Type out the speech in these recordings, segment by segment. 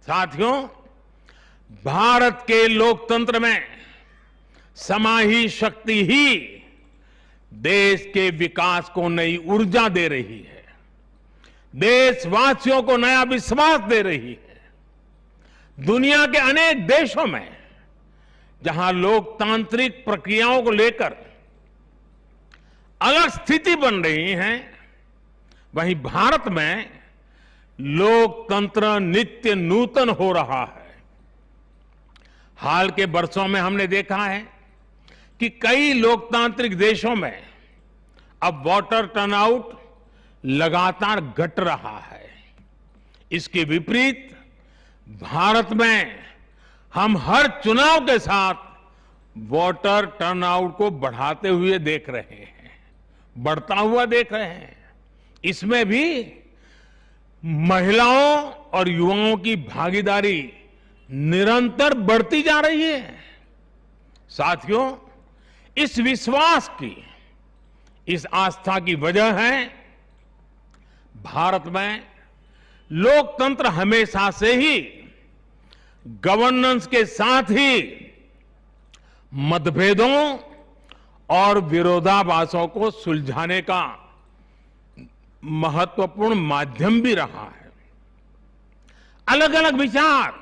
साथियों, भारत के लोकतंत्र में समाही शक्ति ही देश के विकास को नई ऊर्जा दे रही है, देशवासियों को नया विश्वास दे रही है। दुनिया के अनेक देशों में जहां लोकतांत्रिक प्रक्रियाओं को लेकर अलग स्थिति बन रही है, वहीं भारत में लोकतंत्र नित्य नूतन हो रहा है। हाल के वर्षों में हमने देखा है कि कई लोकतांत्रिक देशों में अब वोटर टर्नआउट लगातार घट रहा है। इसके विपरीत भारत में हम हर चुनाव के साथ वोटर टर्नआउट को बढ़ाते हुए देख रहे हैं, बढ़ता हुआ देख रहे हैं। इसमें भी महिलाओं और युवाओं की भागीदारी निरंतर बढ़ती जा रही है। साथियों, इस विश्वास की, इस आस्था की वजह है भारत में लोकतंत्र हमेशा से ही गवर्नेंस के साथ ही मतभेदों और विरोधाभासों को सुलझाने का महत्वपूर्ण माध्यम भी रहा है। अलग अलग विचार,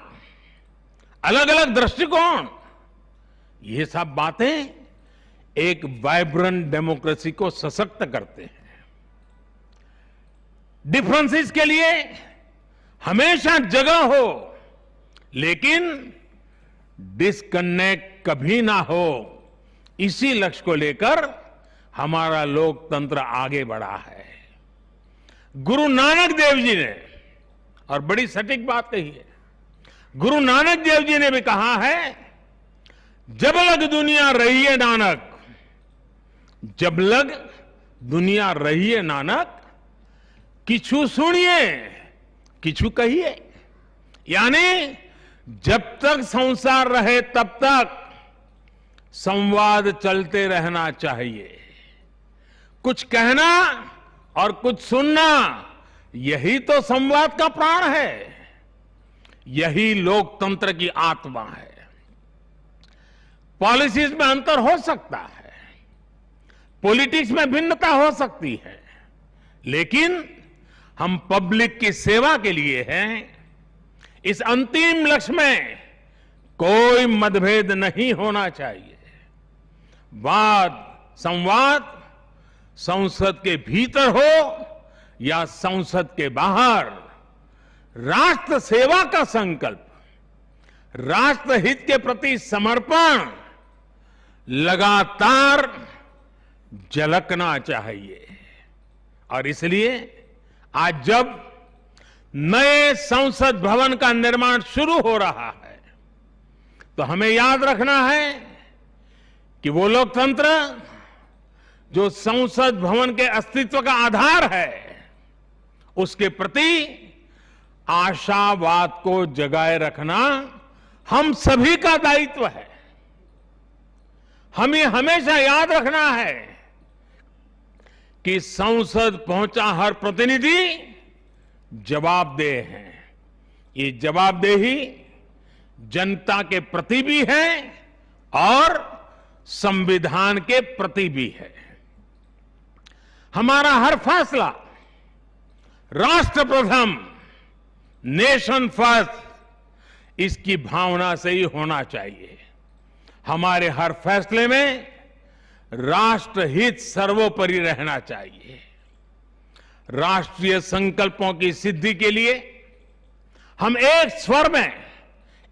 अलग अलग दृष्टिकोण, ये सब बातें एक वाइब्रेंट डेमोक्रेसी को सशक्त करते हैं। डिफरेंसेस के लिए हमेशा जगह हो, लेकिन डिस्कनेक्ट कभी ना हो, इसी लक्ष्य को लेकर हमारा लोकतंत्र आगे बढ़ा है। गुरु नानक देव जी ने, और बड़ी सटीक बात कही है, गुरु नानक देव जी ने भी कहा है, जब लग दुनिया रही है नानक, जब लग दुनिया रही है नानक, किछु सुनिए किछु कहिए। यानी जब तक संसार रहे तब तक संवाद चलते रहना चाहिए। कुछ कहना और कुछ सुनना, यही तो संवाद का प्राण है, यही लोकतंत्र की आत्मा है। पॉलिसीज में अंतर हो सकता है, पॉलिटिक्स में भिन्नता हो सकती है, लेकिन हम पब्लिक की सेवा के लिए हैं। इस अंतिम लक्ष्य में कोई मतभेद नहीं होना चाहिए। वाद संवाद संसद के भीतर हो या संसद के बाहर, राष्ट्र सेवा का संकल्प, राष्ट्रहित के प्रति समर्पण लगातार झलकना चाहिए। और इसलिए आज जब नए संसद भवन का निर्माण शुरू हो रहा है, तो हमें याद रखना है कि वो लोकतंत्र जो संसद भवन के अस्तित्व का आधार है, उसके प्रति आशावाद को जगाए रखना हम सभी का दायित्व है। हमें हमेशा याद रखना है कि संसद पहुंचा हर प्रतिनिधि जवाबदेह है। ये जवाबदेही जनता के प्रति भी है और संविधान के प्रति भी है। हमारा हर फैसला राष्ट्र प्रथम, नेशन फर्स्ट, इसकी भावना से ही होना चाहिए। हमारे हर फैसले में राष्ट्रहित सर्वोपरि रहना चाहिए। राष्ट्रीय संकल्पों की सिद्धि के लिए हम एक स्वर में,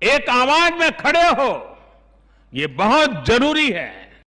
एक आवाज में खड़े हो, ये बहुत जरूरी है।